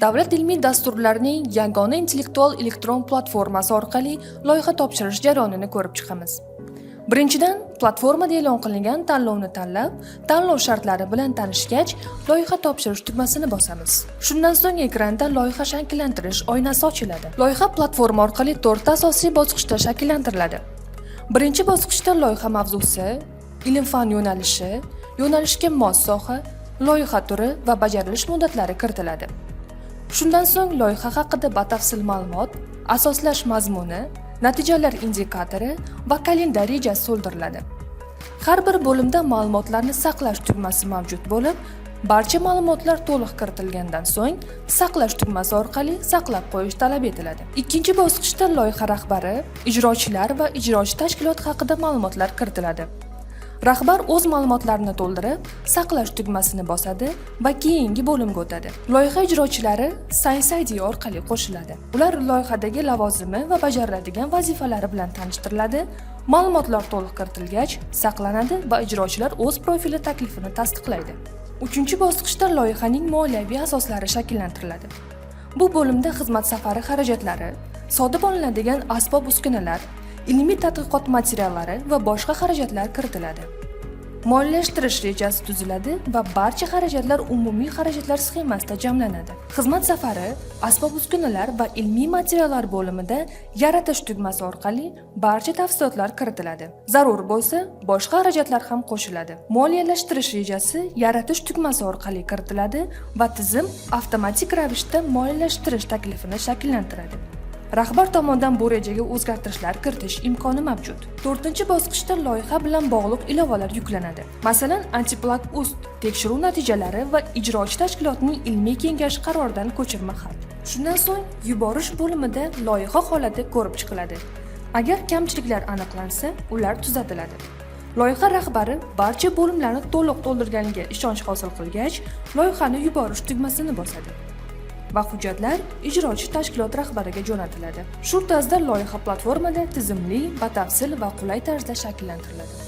Davlat ilmiy dasturlarning yagona intellektual elektron platformasi orqali loyiha topshirish jarayonini ko'rib chiqamiz. Birinchidan, platformada e'lon qilingan tanlovni tanlab, tanlov shartlari bilan tanishgach, loyiha topshirish tugmasini bosamiz. Shundan so'ng ekranda loyiha shakllantirish oynasi ochiladi. Loyiha platforma orqali 4 ta asosiy bosqichda shakllantiriladi. Birinchi bosqichda loyiha mavzusi, ilm-fan yo'nalishi, yo'nalishga mos soha, loyiha turi va bajarilish muddatlari kiritiladi. Shundan so'ng loyiha haqida batafsil ma'lumot, asoslash mazmuni, natijalar indikatori va kalendar rejasi to'ldiriladi. Har bir bo'limda ma'lumotlarni saqlash tugmasi mavjud bo'lib, barcha ma'lumotlar to'liq kiritilgandan so'ng saqlash tugmasi orqali saqlab qo'yish talab etiladi. Ikkinchi bosqichda loyiha rahbari, ijrochilar va ijrochi tashkilot haqida ma'lumotlar kiritiladi. Rahbar o'z ma'lumotlarini to'ldirib, saqlash tugmasini bosadi va keyingi bo'limga o'tadi. Loyiha ijrochilari Science ID orqali qo'shiladi. Ular loyihadagi lavozimi va bajariladigan vazifalari bilan tanishtiriladi. Ma'lumotlar to'liq kiritilgach, saqlanadi va ijrochilar o'z profili taklifini tasdiqlaydi. Uchinchi bosqichda loyihaning moliyaviy asoslari shakllantiriladi. Bu bo'limda xizmat safari xarajatlari, sotib olinadigan asbob-uskunalar, ilmiy tadqiqot materiallari va boshqa xarajatlar kiritiladi. Moliyalashtirish rejasi tuziladi va barcha xarajatlar umumiy xarajatlar sxemasida jamlanadi. Xizmat safari, asbob-uskunalar va ilmiy materiallar bo'limida yaratish tugmasi orqali barcha tafsilotlar kiritiladi. Zarur bo'lsa, boshqa xarajatlar ham qo'shiladi. Moliyalashtirish rejasi yaratish tugmasi orqali kiritiladi va tizim avtomatik ravishda moliyalashtirish taklifini shakllantiradi. Rahbar tomonidan bu rejaga o'zgartirishlar kiritish imkoni mavjud. 4-bosqichda loyiha bilan bog'liq ilovalar yuklanadi. Masalan, Antiplag.uz tekshiruv natijalari va ijrochi tashkilotning ilmiy kengashi qaroridan ko'chirma xat. Shundan so'ng yuborish bo'limida loyiha holati ko'rib chiqiladi. Agar kamchiliklar aniqlansa, ular tuzatiladi. Loyiha rahbari barcha bo'limlarni to'liq to'ldirganiga ishonch hosil qilgach, loyihani yuborish tugmasini bosadi va hujjatlar ijrochi tashkilot rahbariga jo'natiladi. Shu tarzda loyiha platformada tizimli, batafsil va qulay tarzda shakllantiriladi.